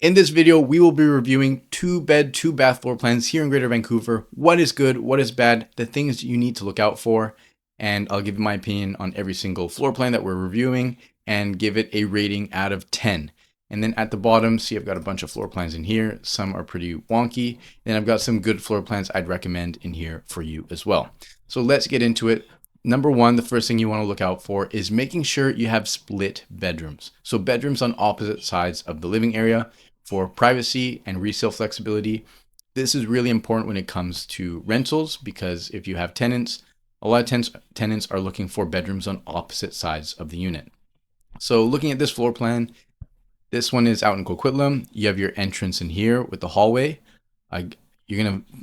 In this video, we will be reviewing 2-bed, 2-bath floor plans here in Greater Vancouver. What is good, what is bad, the things you need to look out for, and I'll give you my opinion on every single floor plan that we're reviewing and give it a rating out of 10. And then at the bottom, see I've got a bunch of floor plans in here. Some are pretty wonky. And I've got some good floor plans I'd recommend in here for you as well. So let's get into it. Number one, the first thing you want to look out for is making sure you have split bedrooms. So bedrooms on opposite sides of the living area for privacy and resale flexibility. This is really important when it comes to rentals because if you have tenants, a lot of tenants are looking for bedrooms on opposite sides of the unit. So looking at this floor plan, this one is out in Coquitlam. You have your entrance in here with the hallway. In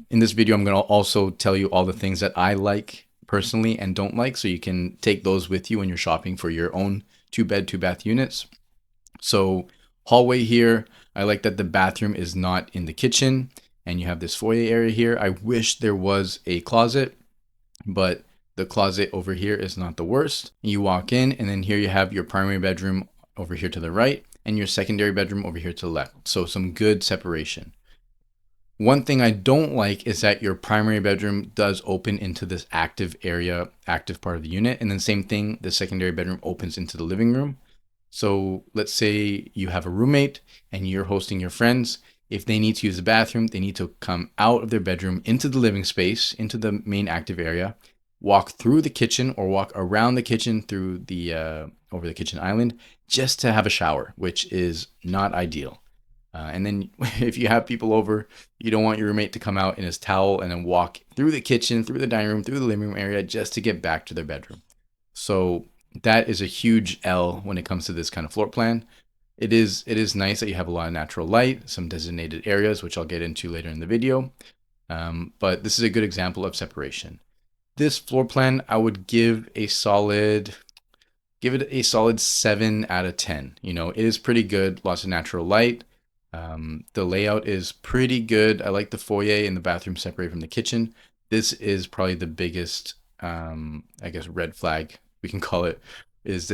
this video, I'm gonna also tell you all the things that I like personally and don't like, so you can take those with you when you're shopping for your own 2-bed, 2-bath units. So hallway here, I like that the bathroom is not in the kitchen and you have this foyer area here. I wish there was a closet, but the closet over here is not the worst. You walk in and then here you have your primary bedroom over here to the right and your secondary bedroom over here to the left. So some good separation. One thing I don't like is that your primary bedroom does open into this active area, active part of the unit. And then same thing, the secondary bedroom opens into the living room. So let's say you have a roommate and you're hosting your friends. If they need to use the bathroom, they need to come out of their bedroom into the living space, into the main active area, walk through the kitchen or walk around the kitchen through the over the kitchen island just to have a shower, which is not ideal. And then if you have people over, you don't want your roommate to come out in his towel and then walk through the kitchen, through the dining room, through the living room area just to get back to their bedroom. So that is a huge L when it comes to this kind of floor plan. It is nice that you have a lot of natural light, some designated areas, which I'll get into later in the video. But this is a good example of separation. This floor plan, I would give it a solid 7 out of 10. You know, it is pretty good, lots of natural light. The layout is pretty good. I like the foyer and the bathroom separated from the kitchen. This is probably the biggest, I guess, red flag we can call it, is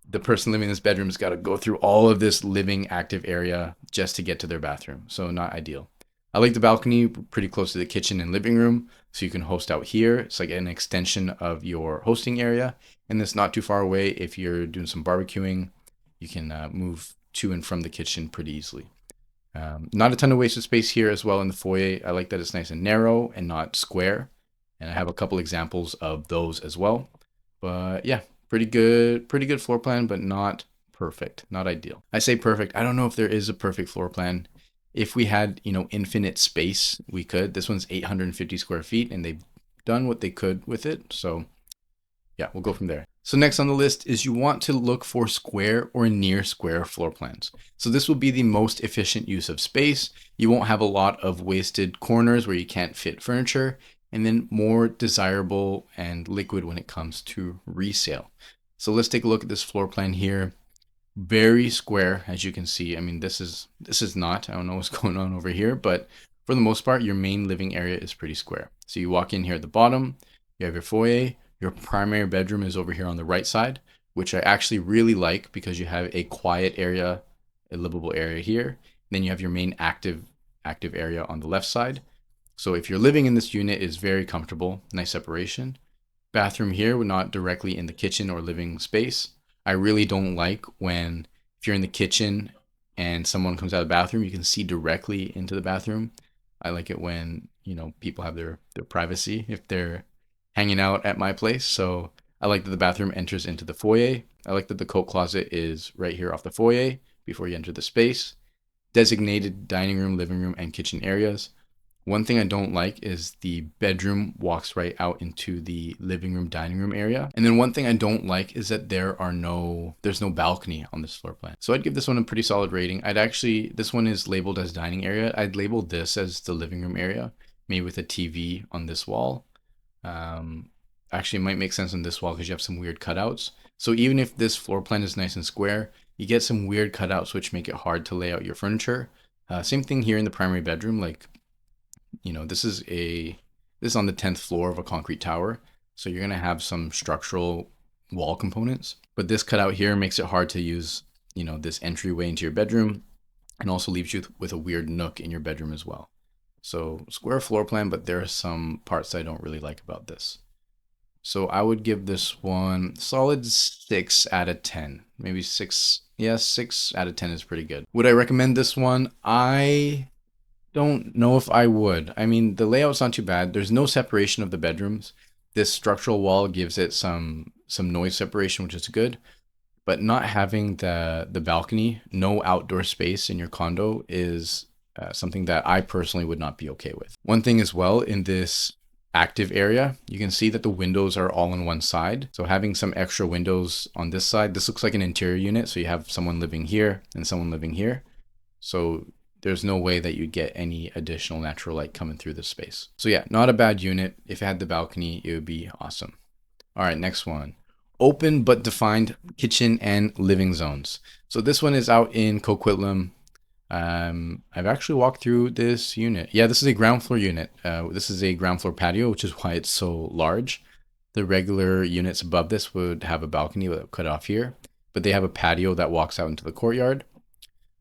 the person living in this bedroom has got to go through all of this living active area just to get to their bathroom. So not ideal. I like the balcony pretty close to the kitchen and living room, so you can host out here. It's like an extension of your hosting area, and it's not too far away. If you're doing some barbecuing, you can move to and from the kitchen pretty easily. Not a ton of wasted space here as well in the foyer. I like that it's nice and narrow and not square, and I have a couple examples of those as well. But yeah, pretty good floor plan, but not perfect, not ideal. I say perfect. I don't know if there is a perfect floor plan. If we had, infinite space, we could. This one's 850 square feet and they've done what they could with it. So yeah, we'll go from there. So next on the list is you want to look for square or near square floor plans. So this will be the most efficient use of space. You won't have a lot of wasted corners where you can't fit furniture, and then more desirable and liquid when it comes to resale. So let's take a look at this floor plan here. Very square, as you can see. I mean, this is not, I don't know what's going on over here, but for the most part, your main living area is pretty square. So you walk in here at the bottom, you have your foyer, your primary bedroom is over here on the right side, which I actually really like because you have a quiet area, a livable area here. Then you have your main active area on the left side. So if you're living in this unit, it's very comfortable, nice separation. Bathroom here, not directly in the kitchen or living space. I really don't like when, if you're in the kitchen and someone comes out of the bathroom, you can see directly into the bathroom. I like it when, people have their privacy if they're hanging out at my place. So I like that the bathroom enters into the foyer. I like that the coat closet is right here off the foyer before you enter the space. Designated dining room, living room, and kitchen areas. One thing I don't like is the bedroom walks right out into the living room, dining room area. And then one thing I don't like is that there's no balcony on this floor plan. So I'd give this one a pretty solid rating. This one is labeled as dining area. I'd label this as the living room area, maybe with a TV on this wall. Actually, it might make sense on this wall because you have some weird cutouts. So even if this floor plan is nice and square, you get some weird cutouts which make it hard to lay out your furniture. Same thing here in the primary bedroom. Like, this is on the 10th floor of a concrete tower. So you're going to have some structural wall components, but this cutout here makes it hard to use, this entryway into your bedroom. and also leaves you with a weird nook in your bedroom as well. So square floor plan, but there are some parts I don't really like about this. So I would give this one solid 6 out of 10. Maybe 6. Yeah, 6 out of 10 is pretty good. Would I recommend this one? I don't know if I would. I mean, the layout's not too bad. There's no separation of the bedrooms. This structural wall gives it some noise separation, which is good. But not having the balcony, no outdoor space in your condo is something that I personally would not be okay with. One thing as well, in this active area, you can see that the windows are all on one side. So having some extra windows on this side, this looks like an interior unit. So you have someone living here and someone living here. So there's no way that you'd get any additional natural light coming through this space. So yeah, not a bad unit. If it had the balcony, it would be awesome. All right, next one. Open but defined kitchen and living zones. So this one is out in Coquitlam. I've actually walked through this unit. Yeah, this is a ground floor unit. This is a ground floor patio, which is why it's so large. The regular units above this would have a balcony that would cut off here, but they have a patio that walks out into the courtyard.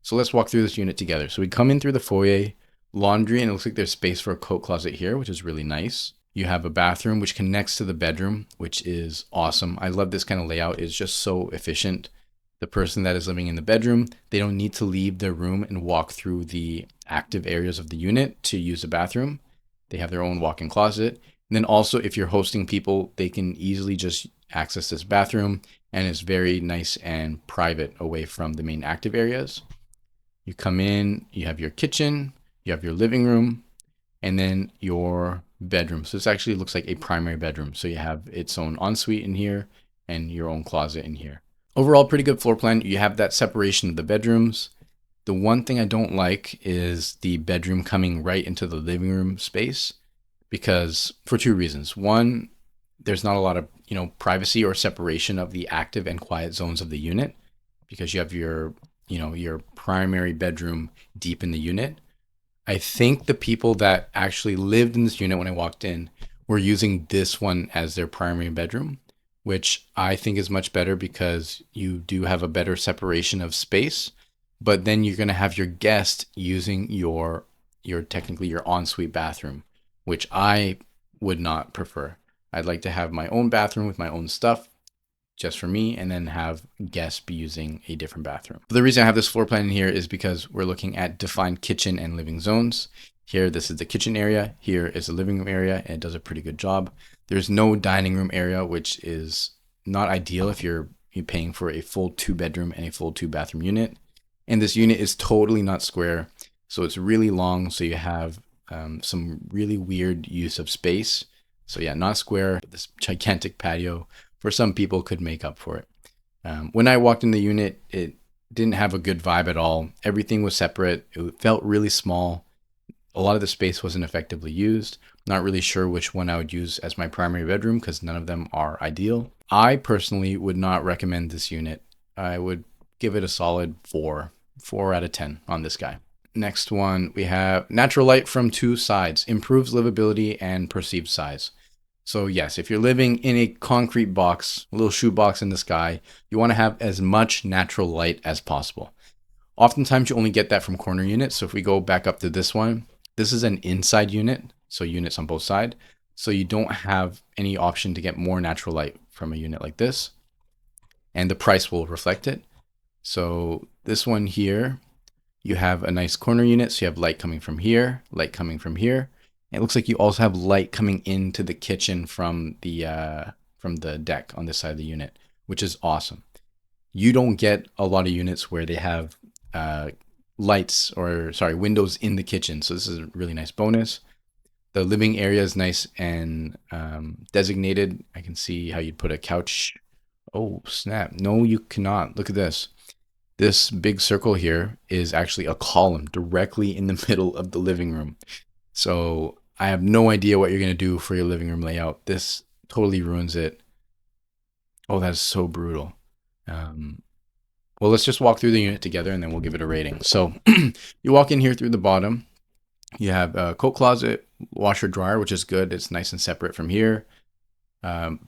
So let's walk through this unit together. So we come in through the foyer, laundry, and it looks like there's space for a coat closet here, which is really nice. You have a bathroom which connects to the bedroom, which is awesome. I love this kind of layout. It's just so efficient. The person that is living in the bedroom, they don't need to leave their room and walk through the active areas of the unit to use the bathroom. They have their own walk-in closet. And then also, if you're hosting people, they can easily just access this bathroom, and it's very nice and private away from the main active areas. You come in, you have your kitchen, you have your living room, and then your bedroom. So this actually looks like a primary bedroom. So you have its own ensuite in here and your own closet in here. Overall, pretty good floor plan. You have that separation of the bedrooms. The one thing I don't like is the bedroom coming right into the living room space, because for two reasons. One, there's not a lot of, privacy or separation of the active and quiet zones of the unit, because you have your primary bedroom deep in the unit. I think the people that actually lived in this unit when I walked in were using this one as their primary bedroom, which I think is much better because you do have a better separation of space, but then you're going to have your guest using your technically your ensuite bathroom, which I would not prefer. I'd like to have my own bathroom with my own stuff just for me, and then have guests be using a different bathroom. The reason I have this floor plan in here is because we're looking at defined kitchen and living zones. Here, this is the kitchen area. Here is the living room area, and it does a pretty good job. There's no dining room area, which is not ideal if you're paying for a full 2-bedroom and a full 2-bathroom unit. And this unit is totally not square, so it's really long. So you have some really weird use of space. So yeah, not square. This gigantic patio for some people could make up for it. When I walked in the unit, it didn't have a good vibe at all. Everything was separate. It felt really small. A lot of the space wasn't effectively used. Not really sure which one I would use as my primary bedroom because none of them are ideal. I personally would not recommend this unit. I would give it a solid 4 out of 10 on this guy. Next one, we have natural light from 2 sides, improves livability and perceived size. So yes, if you're living in a concrete box, a little shoebox in the sky, you want to have as much natural light as possible. Oftentimes you only get that from corner units. So if we go back up to this one, this is an inside unit. So units on both sides. So you don't have any option to get more natural light from a unit like this. And the price will reflect it. So this one here, you have a nice corner unit. So you have light coming from here, light coming from here. It looks like you also have light coming into the kitchen from the deck on this side of the unit, which is awesome. You don't get a lot of units where they have windows in the kitchen. So this is a really nice bonus. The living area is nice and designated. I can see how you'd put a couch. Oh, snap. No, you cannot. Look at this. This big circle here is actually a column directly in the middle of the living room. So I have no idea what you're going to do for your living room layout. This totally ruins it. Oh, that's so brutal. Well, let's just walk through the unit together and then we'll give it a rating. So you walk in here through the bottom. You have a coat closet, washer dryer, which is good. It's nice and separate from here.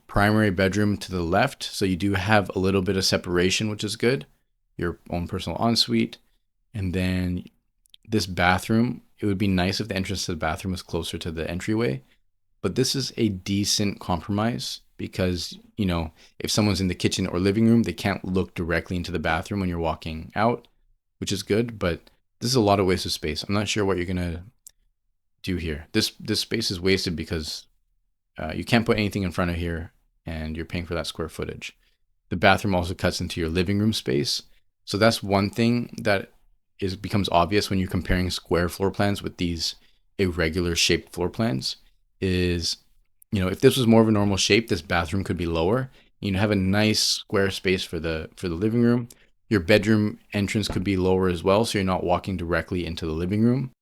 Primary bedroom to the left. So you do have a little bit of separation, which is good. Your own personal ensuite. And then this bathroom, it would be nice if the entrance to the bathroom was closer to the entryway, but this is a decent compromise because, you know, if someone's in the kitchen or living room, they can't look directly into the bathroom when you're walking out, which is good, but this is a lot of wasted space. I'm not sure what you're going to do here. This space is wasted because you can't put anything in front of here and you're paying for that square footage. The bathroom also cuts into your living room space. So that's one thing that becomes obvious when you're comparing square floor plans with these irregular shaped floor plans is, you know, if this was more of a normal shape, this bathroom could be lower. You have a nice square space for the living room. Your bedroom entrance could be lower as well, so you're not walking directly into the living room.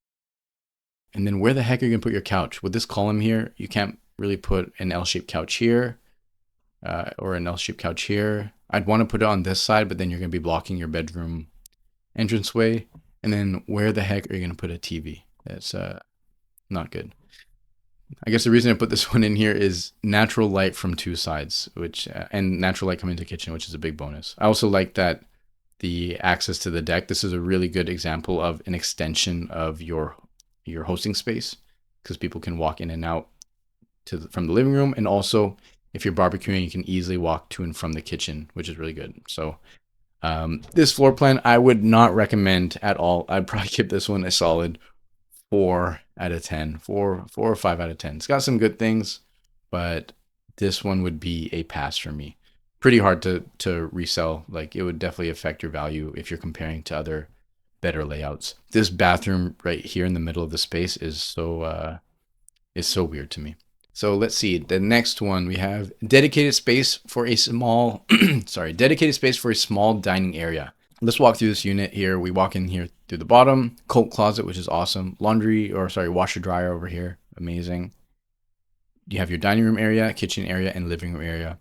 And then where the heck are you gonna put your couch? With this column here, you can't really put an L-shaped couch here or an L-shaped couch here. I'd want to put it on this side, but then you're gonna be blocking your bedroom entranceway. And then where the heck are you gonna put a TV? That's not good. I guess the reason I put this one in here is natural light from two sides, which and natural light coming into the kitchen, which is a big bonus. I also like that the access to the deck. This is a really good example of an extension of your hosting space because people can walk in and out from the living room, and also if you're barbecuing, you can easily walk to and from the kitchen, which is really good. So this floor plan I would not recommend at all. I'd probably give this one a solid 4 out of 10, 4 or 5 out of 10. It's got some good things, but this one would be a pass for me. Pretty hard to resell. Like, it would definitely affect your value if you're comparing to other better layouts. This bathroom right here in the middle of the space is so weird to me. So let's see. The next one, we have dedicated space for a small dedicated space for a small dining area. Let's walk through this unit here. We walk in here through the bottom, coat closet, which is awesome. Washer dryer over here. Amazing. You have your dining room area, kitchen area, and living room area.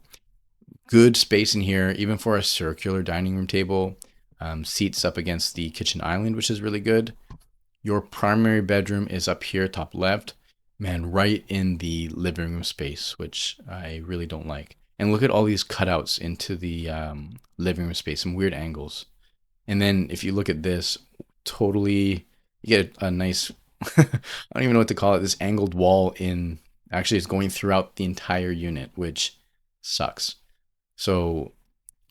Good space in here, even for a circular dining room table. Seats up against the kitchen island, which is really good. Your primary bedroom is up here, top left. Man, right in the living room space, which I really don't like. And look at all these cutouts into the living room space, some weird angles. And then if you look at this, totally, you get a nice, I don't even know what to call it, this angled wall actually it's going throughout the entire unit, which sucks. So,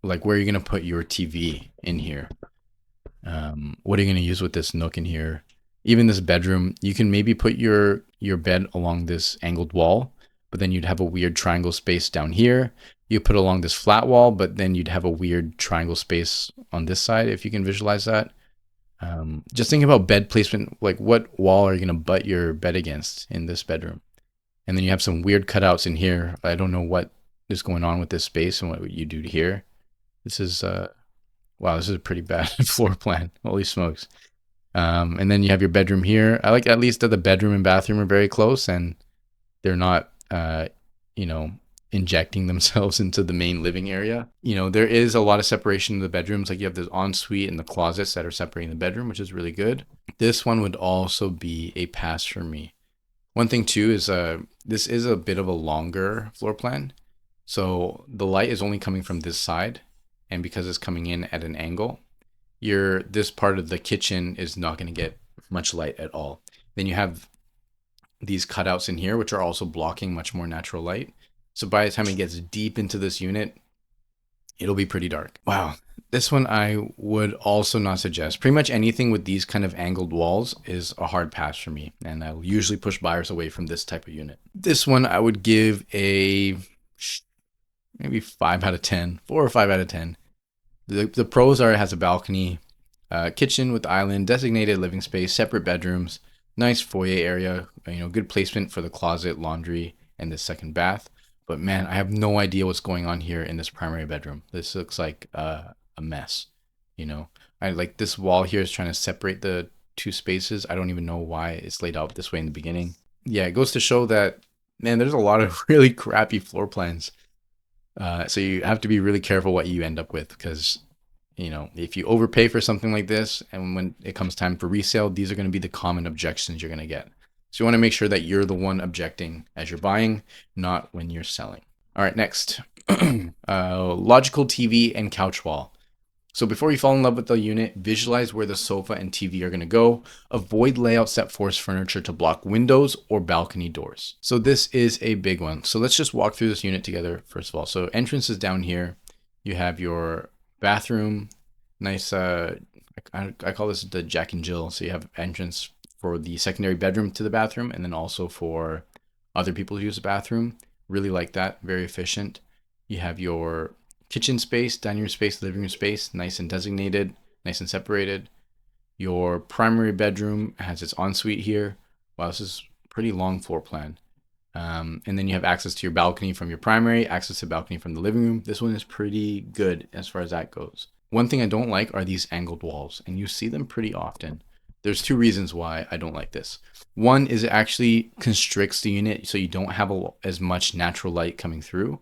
like, where are you going to put your TV in here? What are you going to use with this nook in here? Even this bedroom, you can maybe put your bed along this angled wall, but then you'd have a weird triangle space down here. You put along this flat wall, but then you'd have a weird triangle space on this side, if you can visualize that. Just think about bed placement, like what wall are you going to butt your bed against in this bedroom? And then you have some weird cutouts in here. I don't know what is going on with this space and what you do here. This is, wow, this is a pretty bad floor plan. Holy smokes. And then you have your bedroom here. I like at least that the bedroom and bathroom are very close and they're not, injecting themselves into the main living area. You know, there is a lot of separation in the bedrooms. Like, you have this ensuite and the closets that are separating the bedroom, which is really good. This one would also be a pass for me. One thing too is this is a bit of a longer floor plan. So the light is only coming from this side, and because it's coming in at an angle, this part of the kitchen is not going to get much light at all. Then you have these cutouts in here, which are also blocking much more natural light. So by the time it gets deep into this unit, it'll be pretty dark. Wow. This one I would also not suggest. Pretty much anything with these kind of angled walls is a hard pass for me, and I'll usually push buyers away from this type of unit. This one I would give a maybe 5 out of 10, 4 or 5 out of 10. The pros are it has a balcony, kitchen with island, designated living space, separate bedrooms, nice foyer area, good placement for the closet, laundry, and the second bath. But man, I have no idea what's going on here in this primary bedroom. This looks like a mess. I like this wall here is trying to separate the two spaces. I don't even know why it's laid out this way in the beginning. Yeah, it goes to show that, man, there's a lot of really crappy floor plans. So you have to be really careful what you end up with, because if you overpay for something like this, and when it comes time for resale, these are going to be the common objections you're going to get. So you want to make sure that you're the one objecting as you're buying, not when you're selling. All right, next, logical TV and couch wall. So before you fall in love with the unit, visualize where the sofa and TV are going to go. Avoid layouts that force furniture to block windows or balcony doors. So this is a big one. So let's just walk through this unit together first of all. So entrance is down here. You have your bathroom, nice, I call this the Jack and Jill. So you have entrance for the secondary bedroom to the bathroom, and then also for other people who use the bathroom. Really like that, very efficient. You have your kitchen space, dining room space, living room space, nice and designated, nice and separated. Your primary bedroom has its ensuite here. Wow, this is pretty long floor plan. And then you have access to your balcony from your primary, access to balcony from the living room. This one is pretty good as far as that goes. One thing I don't like are these angled walls, and you see them pretty often. There's two reasons why I don't like this. One is it actually constricts the unit so you don't have as much natural light coming through.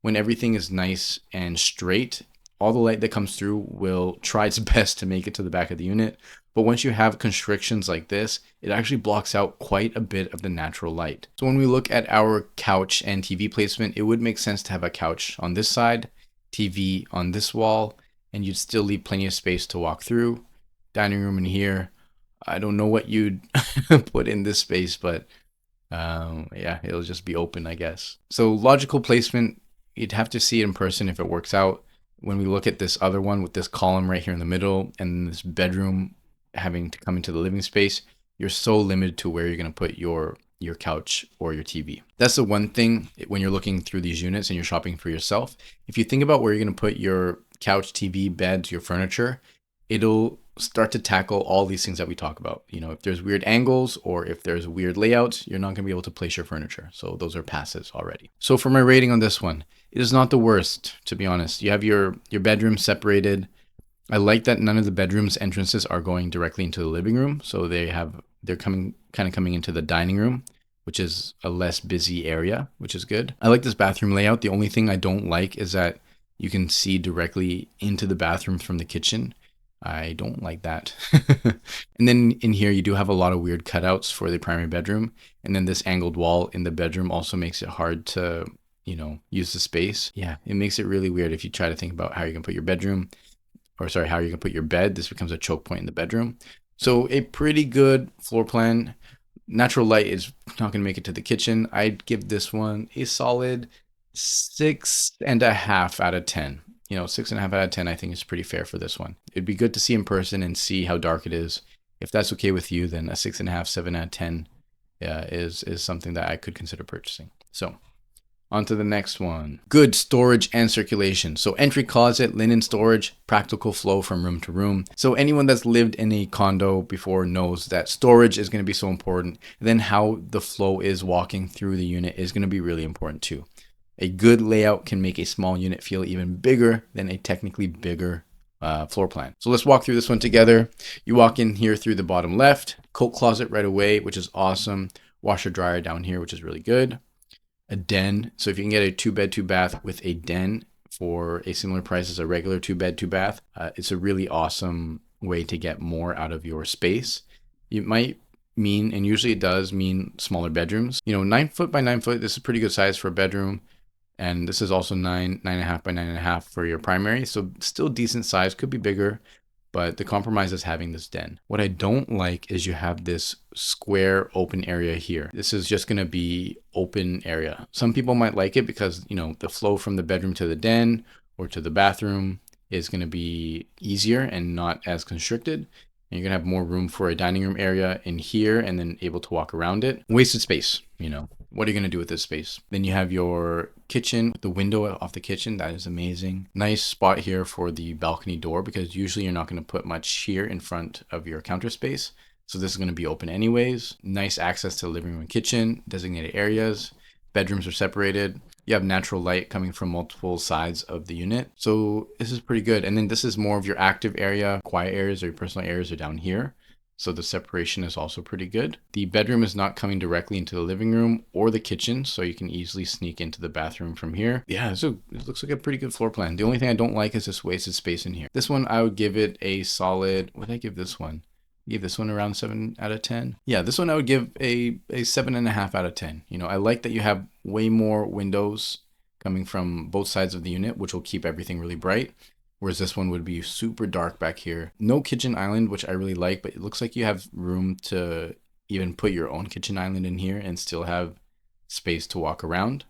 When everything is nice and straight, all the light that comes through will try its best to make it to the back of the unit. But once you have constrictions like this, it actually blocks out quite a bit of the natural light. So when we look at our couch and TV placement, it would make sense to have a couch on this side, TV on this wall, and you'd still leave plenty of space to walk through. Dining room in here. I don't know what you'd put in this space, but yeah, it'll just be open, I guess. So logical placement, you'd have to see it in person if it works out. When we look at this other one with this column right here in the middle and this bedroom having to come into the living space, you're so limited to where you're going to put your couch or your TV. That's the one thing when you're looking through these units and you're shopping for yourself. If you think about where you're going to put your couch, TV, beds, your furniture, it'll start to tackle all these things that we talk about. You know, if there's weird angles or if there's weird layouts, you're not going to be able to place your furniture. So those are passes already. So for my rating on this one, it is not the worst, to be honest. You have your bedroom separated. I like that none of the bedrooms entrances are going directly into the living room. So they're coming into the dining room, which is a less busy area, which is good. I like this bathroom layout. The only thing I don't like is that you can see directly into the bathroom from the kitchen. I don't like that. And then in here, you do have a lot of weird cutouts for the primary bedroom. And then this angled wall in the bedroom also makes it hard to, use the space. Yeah, it makes it really weird if you try to think about how you can put your bedroom, how you can put your bed. This becomes a choke point in the bedroom. So a pretty good floor plan. Natural light is not going to make it to the kitchen. I'd give this one a solid 6.5 out of 10. 6.5 out of 10, I think is pretty fair for this one. It'd be good to see in person and see how dark it is. If that's okay with you, then a 6.5, 7 out of 10 is something that I could consider purchasing. So on to the next one. Good storage and circulation. So entry closet, linen storage, practical flow from room to room. So anyone that's lived in a condo before knows that storage is going to be so important. Then how the flow is walking through the unit is going to be really important too. A good layout can make a small unit feel even bigger than a technically bigger floor plan. So let's walk through this one together. You walk in here through the bottom left, coat closet right away, which is awesome. Washer dryer down here, which is really good. A den. So if you can get a 2-bed, 2-bath with a den for a similar price as a regular 2-bed, 2-bath, it's a really awesome way to get more out of your space. It might mean, and usually it does mean, smaller bedrooms. 9 foot by 9 foot, this is a pretty good size for a bedroom. And this is also 9.5 by 9.5 for your primary. So still decent size, could be bigger, but the compromise is having this den. What I don't like is you have this square open area here. This is just going to be open area. Some people might like it because, the flow from the bedroom to the den or to the bathroom is going to be easier and not as constricted. And you're going to have more room for a dining room area in here and then able to walk around it. Wasted space, What are you going to do with this space? Then you have your kitchen, the window off the kitchen. That is amazing. Nice spot here for the balcony door because usually you're not going to put much here in front of your counter space. So this is going to be open anyways. Nice access to the living room and kitchen, designated areas. Bedrooms are separated. You have natural light coming from multiple sides of the unit. So this is pretty good. And then this is more of your active area. Quiet areas or your personal areas are down here. So the separation is also pretty good. The bedroom is not coming directly into the living room or the kitchen, so you can easily sneak into the bathroom from here. Yeah, so it looks like a pretty good floor plan. The only thing I don't like is this wasted space in here. This one, I would give it a solid, what did I give this one? I gave this one around 7 out of 10. Yeah, this one I would give a 7.5 out of 10. I like that you have way more windows coming from both sides of the unit, which will keep everything really bright. whereas this one would be super dark back here. No kitchen island, which I really like, but it looks like you have room to even put your own kitchen island in here and still have space to walk around,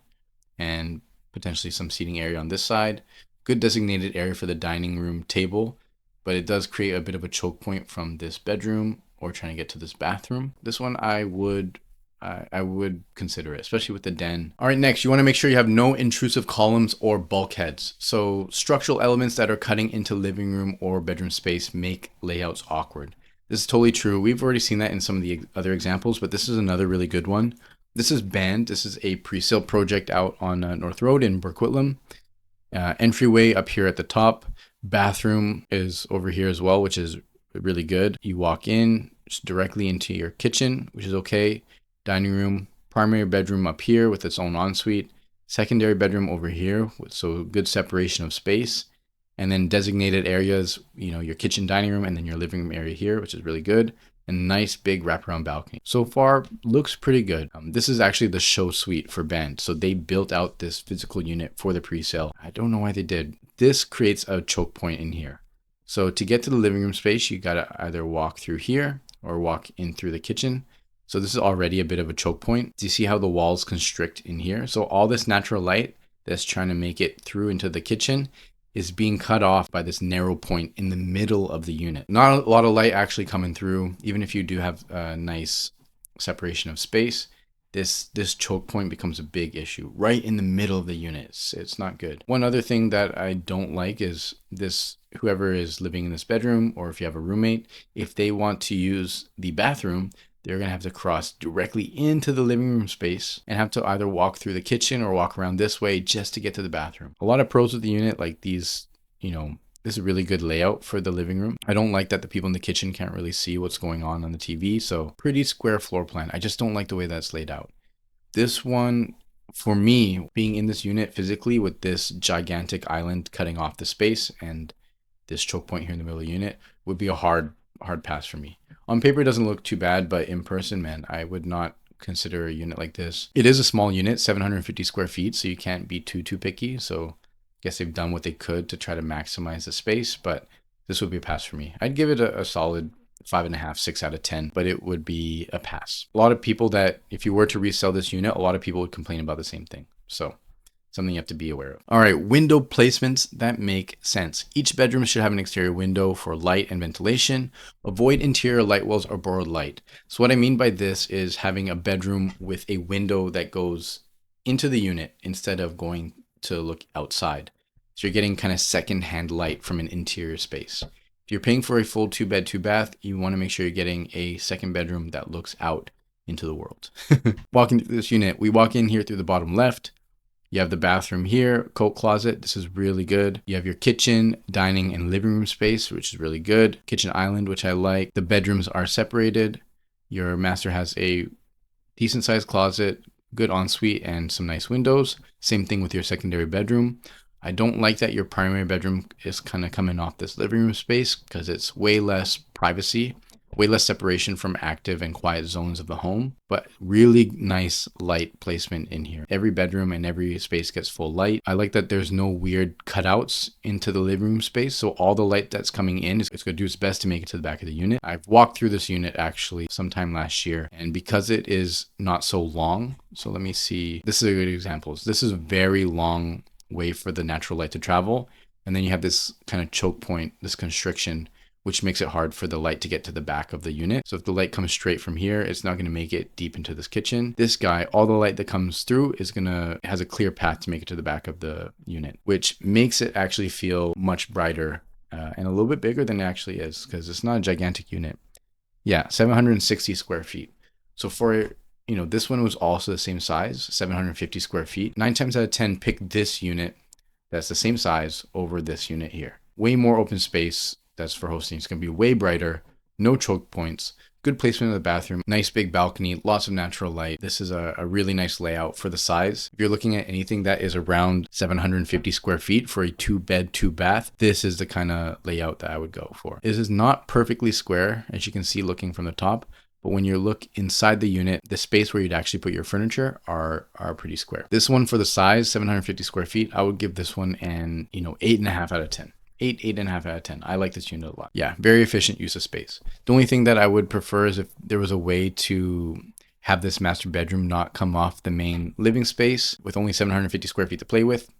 and potentially some seating area on this side. Good designated area for the dining room table, but it does create a bit of a choke point from this bedroom or trying to get to this bathroom. This one I would consider it, especially with the den. All right, next, you want to make sure you have no intrusive columns or bulkheads. So structural elements that are cutting into living room or bedroom space make layouts awkward. This is totally true. We've already seen that in some of the other examples, but this is another really good one. This is Band. This is a pre-sale project out on North Road in Burquitlam. Entryway up here at the top. Bathroom is over here as well, which is really good. You walk in just directly into your kitchen, which is okay. Dining room, primary bedroom up here with its own ensuite. Secondary bedroom over here, so good separation of space. And then designated areas, you know, your kitchen, dining room, and then your living room area here, which is really good. And nice big wraparound balcony. So far, looks pretty good. This is actually the show suite for Band. So they built out this physical unit for the pre-sale. I don't know why they did. This creates a choke point in here. So to get to the living room space, you gotta either walk through here or walk in through the kitchen. So this is already a bit of a choke point. Do you see how the walls constrict in here? So all this natural light that's trying to make it through into the kitchen is being cut off by this narrow point in the middle of the unit. Not a lot of light actually coming through, even if you do have a nice separation of space. This choke point becomes a big issue right in the middle of the unit. It's not good. One other thing that I don't like is this, whoever is living in this bedroom, or if you have a roommate, if they want to use the bathroom, they're going to have to cross directly into the living room space and have to either walk through the kitchen or walk around this way just to get to the bathroom. A lot of pros with the unit, like these, you know, this is a really good layout for the living room. I don't like that the people in the kitchen can't really see what's going on the TV. So pretty square floor plan. I just don't like the way that's laid out. This one, for me, being in this unit physically with this gigantic island cutting off the space and this choke point here in the middle of the unit, would be a hard pass for me. On paper, it doesn't look too bad, but in person, man, I would not consider a unit like this. It is a small unit, 750 square feet, so you can't be too picky. So I guess they've done what they could to try to maximize the space, but this would be a pass for me. I'd give it a solid 5.5, 6 out of 10, but it would be a pass. A lot of people that, if you were to resell this unit, a lot of people would complain about the same thing. So something you have to be aware of. All right, window placements that make sense. Each bedroom should have an exterior window for light and ventilation. Avoid interior light wells or borrowed light. So what I mean by this is having a bedroom with a window that goes into the unit instead of going to look outside. So you're getting kind of secondhand light from an interior space. If you're paying for a full 2-bed, 2-bath, you want to make sure you're getting a second bedroom that looks out into the world. Walking through this unit, we walk in here through the bottom left. You have the bathroom here, coat closet. This is really good. You have your kitchen, dining, and living room space, which is really good. Kitchen island, which I like. The bedrooms are separated. Your master has a decent sized closet, good ensuite, and some nice windows. Same thing with your secondary bedroom. I don't like that your primary bedroom is kind of coming off this living room space because it's way less privacy, way less separation from active and quiet zones of the home, but really nice light placement in here. Every bedroom and every space gets full light. I like that there's no weird cutouts into the living room space. So all the light that's coming in, it's going to do its best to make it to the back of the unit. I've walked through this unit actually sometime last year, and because it is not so long, so let me see. This is a good example. This is a very long way for the natural light to travel. And then you have this kind of choke point, this constriction, which makes it hard for the light to get to the back of the unit. So if the light comes straight from here, it's not going to make it deep into this kitchen. This guy, all the light that comes through has a clear path to make it to the back of the unit, which makes it actually feel much brighter and a little bit bigger than it actually is, because it's not a gigantic unit. Yeah, 760 square feet. So for, this one was also the same size, 750 square feet. 9 times out of 10, pick this unit that's the same size over this unit here. Way more open space. That's for hosting. It's going to be way brighter, no choke points, good placement of the bathroom, nice big balcony, lots of natural light. This is a really nice layout for the size. If you're looking at anything that is around 750 square feet for a 2-bed, 2-bath, this is the kind of layout that I would go for. This is not perfectly square, as you can see looking from the top, but when you look inside the unit, the space where you'd actually put your furniture are pretty square. This one for the size, 750 square feet, I would give this one an 8.5 out of 10. 8.5 out of 10. I like this unit a lot. Yeah, very efficient use of space. The only thing that I would prefer is if there was a way to have this master bedroom not come off the main living space with only 750 square feet to play with.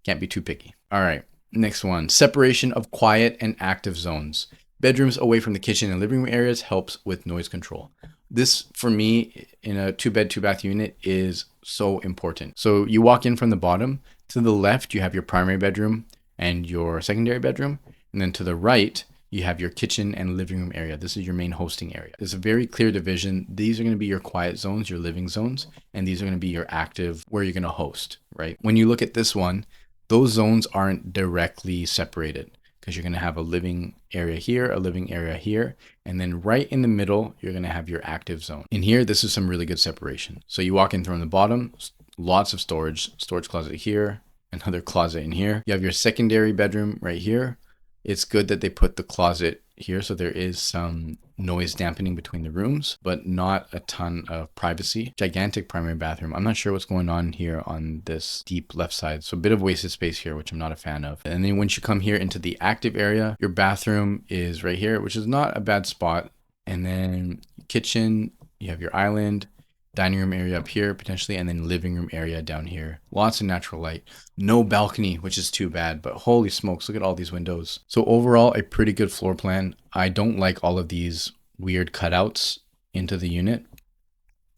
Can't be too picky. All right, next one, separation of quiet and active zones. Bedrooms away from the kitchen and living room areas helps with noise control. This, for me, in a 2-bed, 2-bath unit is so important. So you walk in from the bottom. To the left, you have your primary bedroom and your secondary bedroom. And then to the right, you have your kitchen and living room area. This is your main hosting area. There's a very clear division. These are going to be your quiet zones, your living zones, and these are going to be your active, where you're going to host, right? When you look at this one, those zones aren't directly separated, because you're going to have a living area here, a living area here, and then right in the middle, you're going to have your active zone. In here, this is some really good separation. So you walk in from the bottom, lots of storage closet here, another closet in here. You have your secondary bedroom right here. It's good that they put the closet here, so there is some noise dampening between the rooms, but not a ton of privacy. Gigantic primary bathroom. I'm not sure what's going on here on this deep left side. So a bit of wasted space here, which I'm not a fan of. And then once you come here into the active area, your bathroom is right here, which is not a bad spot. And then kitchen, you have your island, dining room area up here potentially, and then living room area down here. Lots of natural light. No balcony, which is too bad, but holy smokes, look at all these windows. So overall, a pretty good floor plan. I don't like all of these weird cutouts into the unit.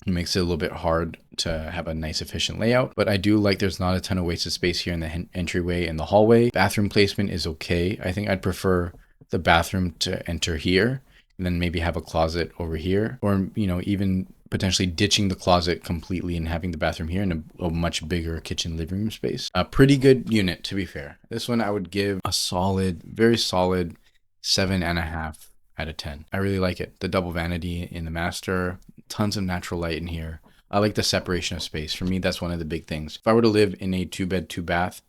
It makes it a little bit hard to have a nice efficient layout, but I do like there's not a ton of wasted space here in the entryway and the hallway. Bathroom placement is okay. I think I'd prefer the bathroom to enter here and then maybe have a closet over here, or, you know, even potentially ditching the closet completely and having the bathroom here and a much bigger kitchen living room space. A pretty good unit, to be fair. This one I would give a solid, very solid 7.5 out of 10. I really like it. The double vanity in the master, tons of natural light in here. I like the separation of space. For me, that's one of the big things. If I were to live in a 2-bed, 2-bath,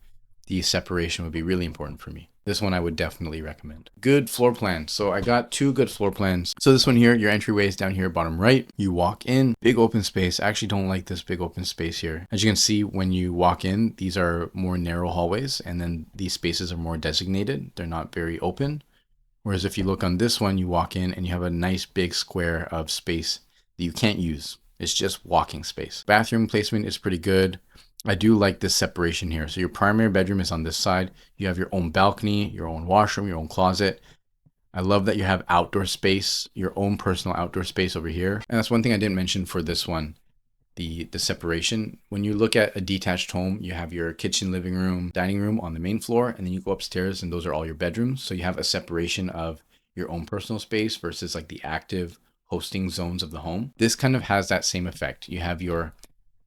the separation would be really important for me. This one I would definitely recommend. Good floor plan. So I got 2 good floor plans. So this one here, your entryway is down here, bottom right. You walk in, big open space. I actually don't like this big open space here. As you can see, when you walk in, these are more narrow hallways, and then these spaces are more designated. They're not very open. Whereas if you look on this one, you walk in and you have a nice big square of space that you can't use. It's just walking space. Bathroom placement is pretty good. I do like this separation here. So your primary bedroom is on this side. You have your own balcony, your own washroom, your own closet. I love that you have outdoor space, your own personal outdoor space over here. And that's one thing I didn't mention for this one, the separation. When you look at a detached home, you have your kitchen, living room, dining room on the main floor, and then you go upstairs and those are all your bedrooms. So you have a separation of your own personal space versus like the active hosting zones of the home. This kind of has that same effect. You have your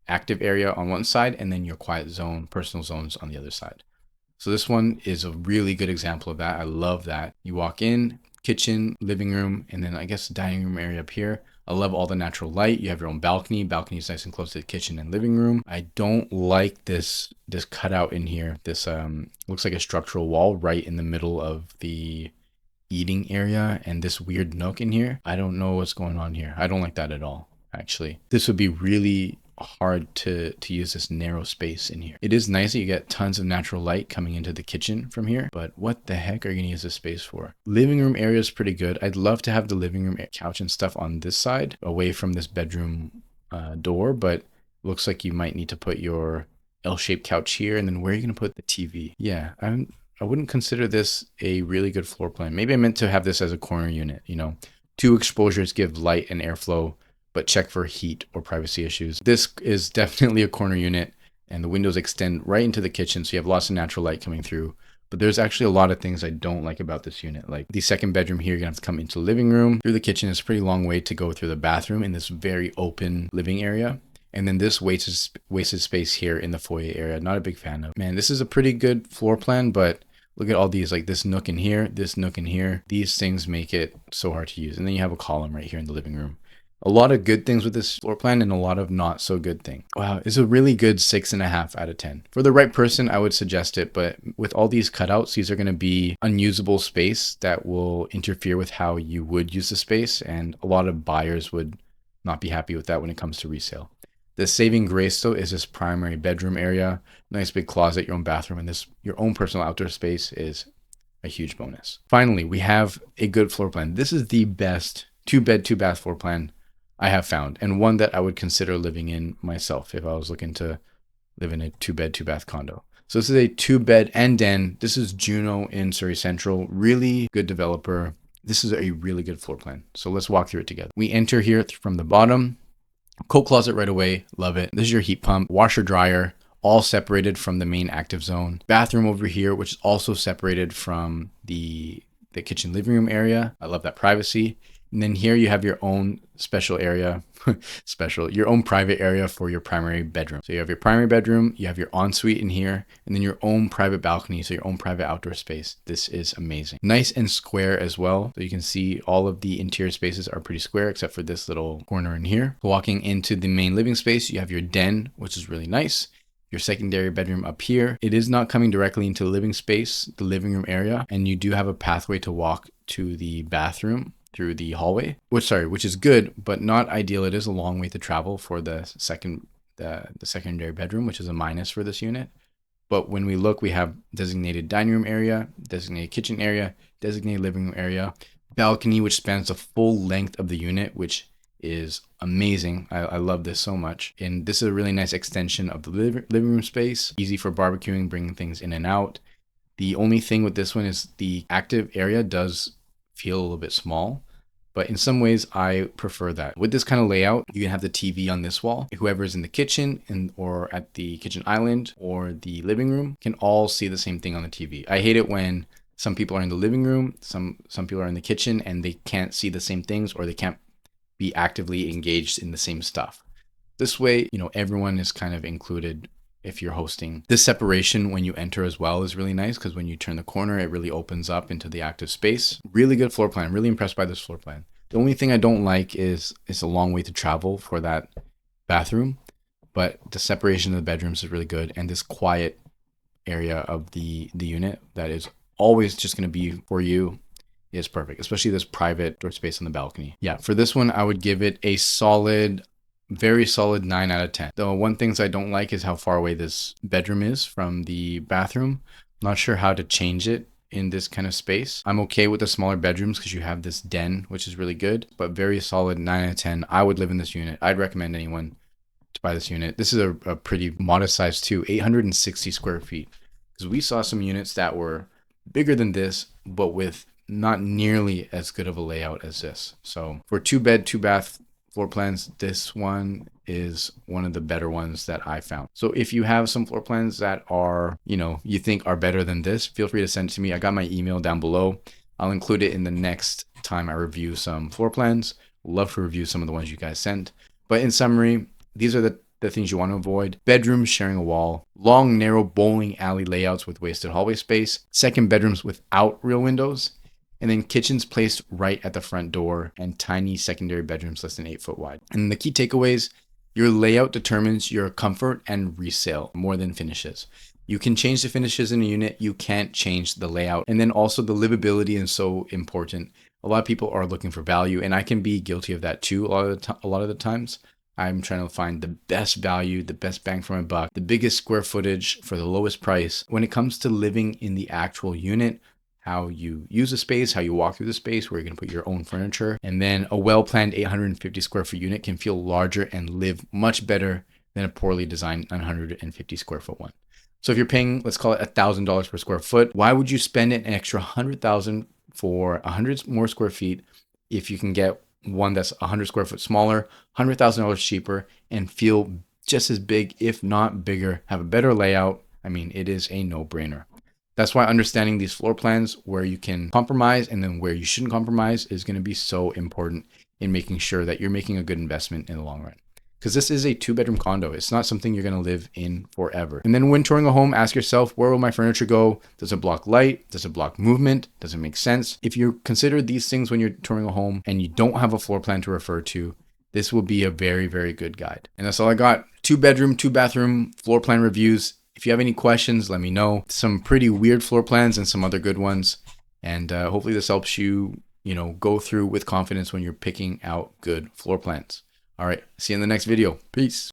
active area on one side and then your quiet zone, personal zones on the other side. So this one is a really good example of that. I love that. You walk in, kitchen, living room, and then I guess the dining room area up here. I love all the natural light. You have your own balcony. Balcony is nice and close to the kitchen and living room. I don't like this cutout in here. This looks like a structural wall right in the middle of the eating area and this weird nook in here. I don't know what's going on here. I don't like that at all, actually. This would be really hard to use this narrow space in here. It is nice that you get tons of natural light coming into the kitchen from here, but what the heck are you gonna use this space for? Living room area is pretty good. I'd love to have the living room couch and stuff on this side away from this bedroom door, but looks like you might need to put your L-shaped couch here, and then where are you gonna put the TV? Yeah, I wouldn't consider this a really good floor plan. Maybe I meant to have this as a corner unit, you know, 2 exposures give light and airflow, but check for heat or privacy issues. This is definitely a corner unit, and the windows extend right into the kitchen, so you have lots of natural light coming through. But there's actually a lot of things I don't like about this unit. Like the second bedroom here, you're gonna have to come into the living room. Through the kitchen, it's a pretty long way to go through the bathroom in this very open living area. And then this wasted space here in the foyer area, not a big fan of. Man, this is a pretty good floor plan, but look at all these, like this nook in here, this nook in here. These things make it so hard to use. And then you have a column right here in the living room. A lot of good things with this floor plan and a lot of not so good things. Wow, it's a really good 6.5 out of 10. For the right person, I would suggest it, but with all these cutouts, these are gonna be unusable space that will interfere with how you would use the space, and a lot of buyers would not be happy with that when it comes to resale. The saving grace though is this primary bedroom area, nice big closet, your own bathroom, and this your own personal outdoor space is a huge bonus. Finally, we have a good floor plan. This is the best 2-bed, 2-bath floor plan I have found, and one that I would consider living in myself if I was looking to live in a 2-bed, 2-bath condo. So this is a 2-bed and den. This is Juno in Surrey Central. Really good developer. This is a really good floor plan. So let's walk through it together. We enter here from the bottom. Coat closet right away. Love it. This is your heat pump, washer dryer, all separated from the main active zone. Bathroom over here, which is also separated from the kitchen living room area. I love that privacy. And then here you have your own special area, your own private area for your primary bedroom. So you have your primary bedroom, you have your ensuite in here, and then your own private balcony, so your own private outdoor space. This is amazing. Nice and square as well. So you can see all of the interior spaces are pretty square except for this little corner in here. Walking into the main living space, you have your den, which is really nice. Your secondary bedroom up here. It is not coming directly into the living space, the living room area, and you do have a pathway to walk to the bathroom through the hallway, which is good, but not ideal. It is a long way to travel for the secondary bedroom, which is a minus for this unit. But when we look, we have designated dining room area, designated kitchen area, designated living room area, balcony, which spans the full length of the unit, which is amazing. I love this so much. And this is a really nice extension of the living room space, easy for barbecuing, bringing things in and out. The only thing with this one is the active area does feel a little bit small, but in some ways I prefer that. With this kind of layout, you can have the TV on this wall. Whoever's in the kitchen or at the kitchen island or the living room can all see the same thing on the TV. I hate it when some people are in the living room, some people are in the kitchen, and they can't see the same things, or they can't be actively engaged in the same stuff. This way, everyone is kind of included if you're hosting. This separation when you enter as well is really nice, because when you turn the corner, it really opens up into the active space. Really good floor plan. Really impressed by this floor plan. The only thing I don't like is it's a long way to travel for that bathroom, but the separation of the bedrooms is really good, and this quiet area of the unit that is always just going to be for you is perfect, especially this private door space on the balcony. Yeah, for this one, I would give it a very solid 9 out of 10. The one things I don't like is how far away this bedroom is from the bathroom. I'm not sure how to change it in this kind of space. I'm okay with the smaller bedrooms because you have this den, which is really good, but very solid 9 out of 10. I would live in this unit. I'd recommend anyone to buy this unit. This is a pretty modest size too, 860 square feet. Because we saw some units that were bigger than this, but with not nearly as good of a layout as this. So for 2-bed, 2-bath floor plans, this one is one of the better ones that I found. So if you have some floor plans that are, you think are better than this, feel free to send it to me. I got my email down below. I'll include it in the next time I review some floor plans. Love to review some of the ones you guys sent. But in summary, these are the things you want to avoid. Bedrooms sharing a wall, long, narrow bowling alley layouts with wasted hallway space, second bedrooms without real windows, and then kitchens placed right at the front door, and tiny secondary bedrooms less than 8 foot wide. And the key takeaways, your layout determines your comfort and resale more than finishes. You can change the finishes in a unit, you can't change the layout. And then also the livability is so important. A lot of people are looking for value, and I can be guilty of that too a lot of the times. I'm trying to find the best value, the best bang for my buck, the biggest square footage for the lowest price. When it comes to living in the actual unit, how you use the space, how you walk through the space, where you're going to put your own furniture. And then a well-planned 850 square foot unit can feel larger and live much better than a poorly designed 950 square foot one. So if you're paying, let's call it $1,000 per square foot, why would you spend an extra $100,000 for 100 more square feet if you can get one that's 100 square foot smaller, $100,000 cheaper, and feel just as big, if not bigger, have a better layout? I mean, it is a no-brainer. That's why understanding these floor plans, where you can compromise and then where you shouldn't compromise, is going to be so important in making sure that you're making a good investment in the long run. Because this is a 2-bedroom condo. It's not something you're going to live in forever. And then when touring a home, ask yourself, where will my furniture go? Does it block light? Does it block movement? Does it make sense? If you consider these things when you're touring a home and you don't have a floor plan to refer to, this will be a very, very good guide. And that's all I got. 2-bedroom, 2-bathroom floor plan reviews. If you have any questions, let me know. Some pretty weird floor plans and some other good ones. And hopefully this helps you, go through with confidence when you're picking out good floor plans. All right, see you in the next video. Peace.